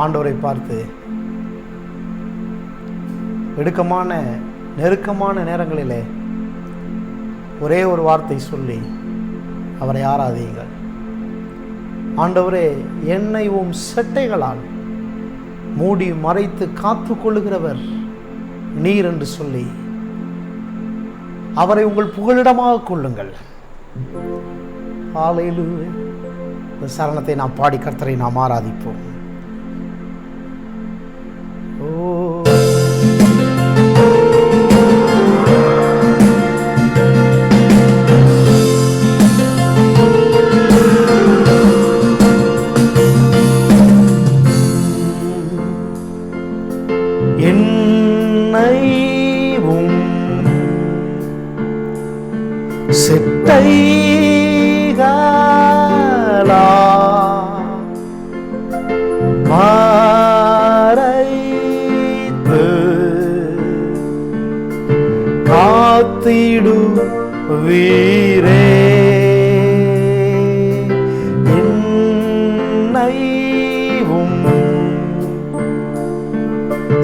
ஆண்டவரை பார்த்து நெருக்கமான நேரங்களிலே ஒரே ஒரு வார்த்தை சொல்லி அவரை ஆராதியுங்கள். ஆண்டவரே, என்னை உம் செட்டைகளால் மூடி மறைத்து காத்து கொள்ளுகிறவர் நீர் என்று சொல்லி அவரை உங்கள் புகலிடமாக கொள்ளுங்கள். ஹல்லேலூயா. இந்த சரணத்தை நாம் பாடி கர்த்தரை நாம் ஆராதிப்போம். செட்டைகளா மறைத்து காத்திடுவீரே, என்னையும்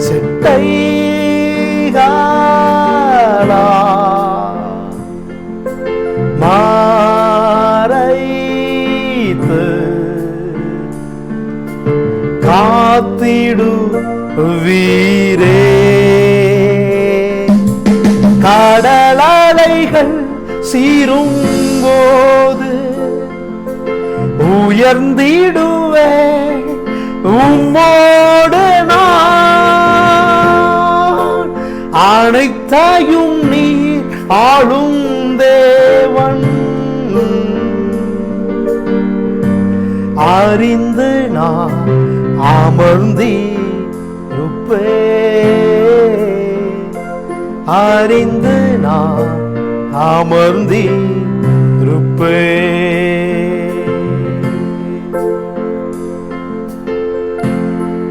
செட்டைகளா மறைத்து காத்திடுவீரே. கடலலைகள் சீரும் போது உயர்ந்திடுவே உம்மோடு நான், அனைத்தையும் நீர் ஆளும் தேவன், அறிந்து நான் அமர்ந்திருப்பே, அறிந்து நான் அமர்ந்திருப்பே.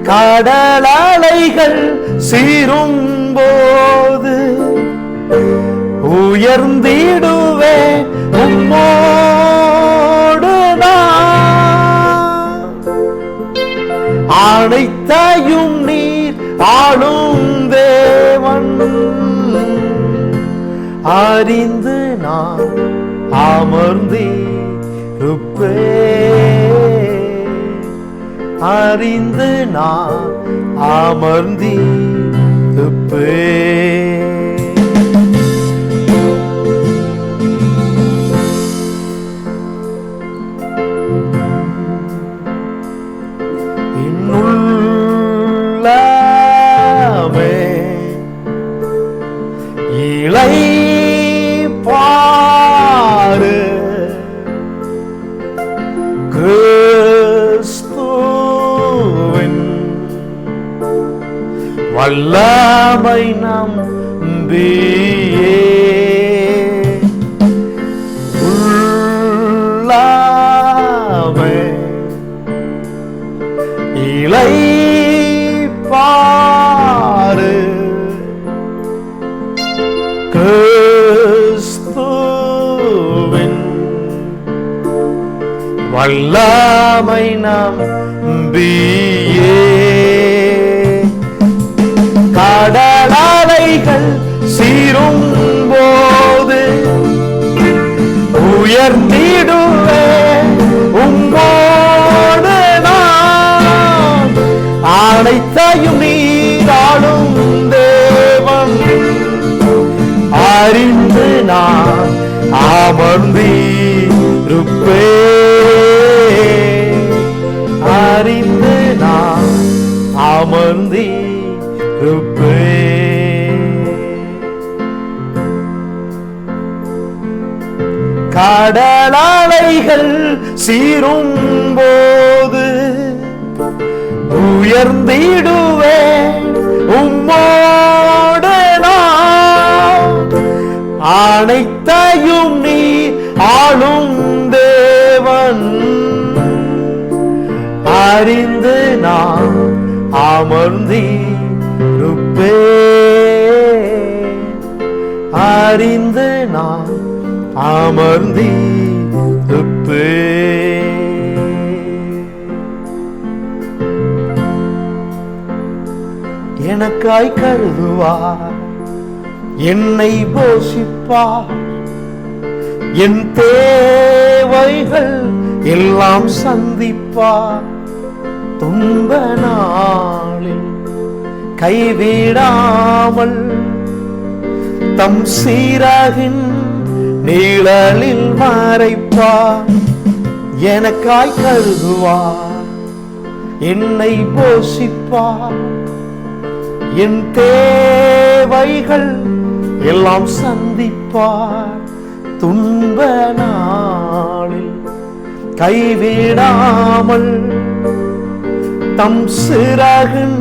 கடலலைகள் சீரும் போது உயர்ந்திடுவே உம்மோடு நான், அனைத்தையும் நீர் ஆளும் தேவன், அறிந்து நான் அமர்ந்திருப்பே, அறிந்து நான் அமர்ந்திருப்பே. பாரு கிறிஸ்துவின் வல்லமை நம்பியே, உள்ளாமை இளைப்பாறு கிறிஸ்துவின் வல்லமை நம்பியே. கடலலைகள் சீரும் போது உயர்ந்திடுவே உம்மோடு நான், அனைத்தையும் நீராளும் தேவன், அறிந்து நான் அமர்ந்திருப்பே, அறிந்து நான் அமர்ந்திருப்பே. கடலலைகள் சீரும் போது உயர்ந்திடுவே உம்மோடு நான், அனைத்தையும் நீ ஆளும் தேவன், அறிந்து நான் அமர்ந்திருப்பே, அறிந்து நான் அமர்ந்திருப்பே. எனக்காய் கருதுவார், என்னை போஷிப்பார், என் தேவைகள் எல்லாம் சந்திப்பார். துன்ப நாளில் கைவிடாமல் தம் சீராகின் நீழலில் மறைப்பார். எனக்காய் கருதுவார், என்னை போஷிப்பார், என் தேவைகள் எல்லாம் சந்திப்பார். துன்ப நாளில் கைவிடாமல் தம் சிறகின்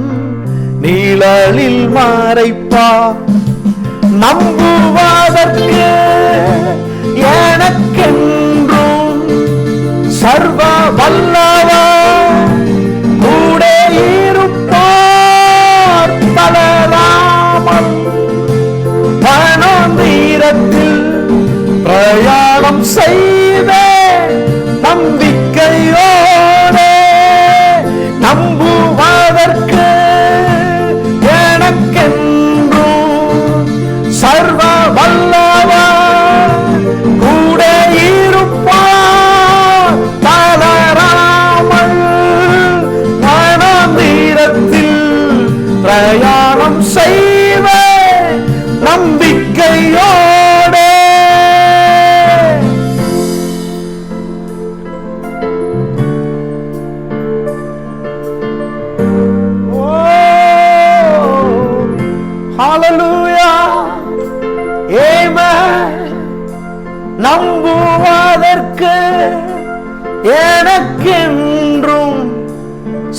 நீழலில் மறைப்பார். நம்புவதற்கு எனக்கென்றும் சர்வ வல்லவர் கூட இருப்பார். தளராமல் வனாந்தரத்தில் பிரயாணம் செய்த நம்பிக்கையோடு நம்புவதற்கு எனக்கென்றும் சர்வ வல்லவர் கூட இருப்பார். தளராமல் வனாந்தரத்தில் பிரயாணம் செய்வ நம்பிக்கையோடு நம்புவதற்கு எனக்கென்றும்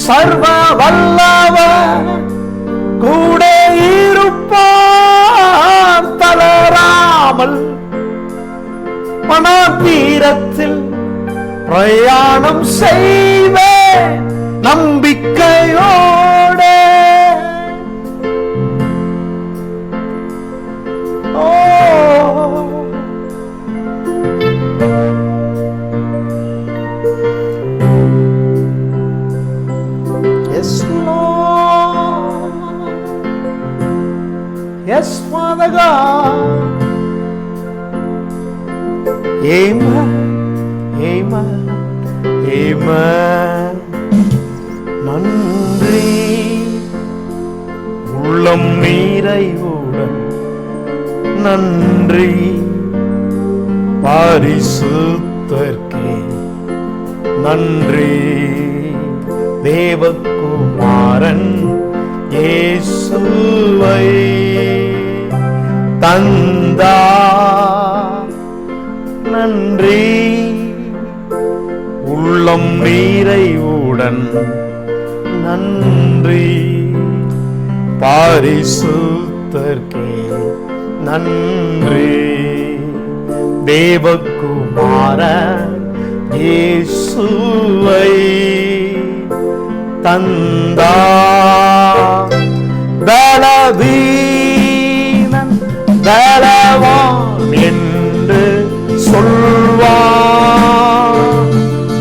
சர்வ வல்லவர் கூட இருப்பார். தளராமல் வனாந்தரத்தில் பிரயாணம் செய்வேன் நம்பிக்கையோடு. Yes, Father God. Amen, amen, amen. நன்றி உள்ளம் நிறைவுடன் நன்றி பரிசுத்தர்க்கே நன்றி. தேவகுமாரன் இயேசுவை தந்தார் நன்றி. உள்ளம் நிறைவுடன் நன்றி பரிசுத்தர்க்கே நன்றி. தேவகுமாரன் இயேசுவை தந்தார். பலவீனன் பலவான் என்று சொல்வான்,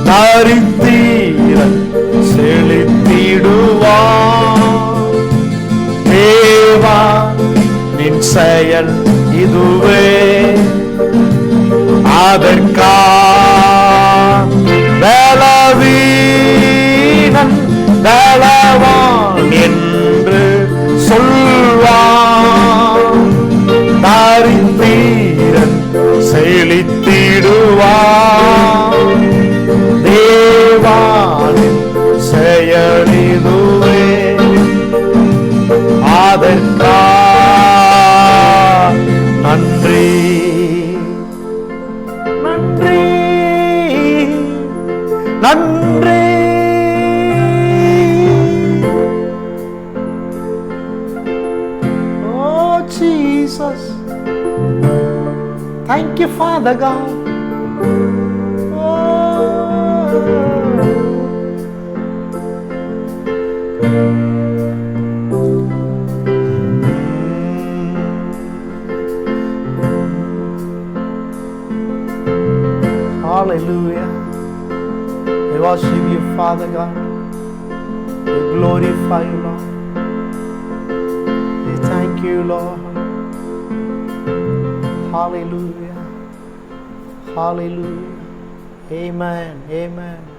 தரித்திரன் செழித்திடுவான். தேவா நின் செயல் இதுவே, அதற்கா பலவீனன் பலவான் என்று சொல்வான், தரித்திரன் செழித்திடுவான். தேவானின் செயலிதுவே, அதற்கா நன்றி நன்றி நன்றி. Oh Jesus, thank you Father God. Hallelujah. We worship you, Father God. We glorify you, Lord. you, Lord. Hallelujah. Hallelujah. Amen. Amen.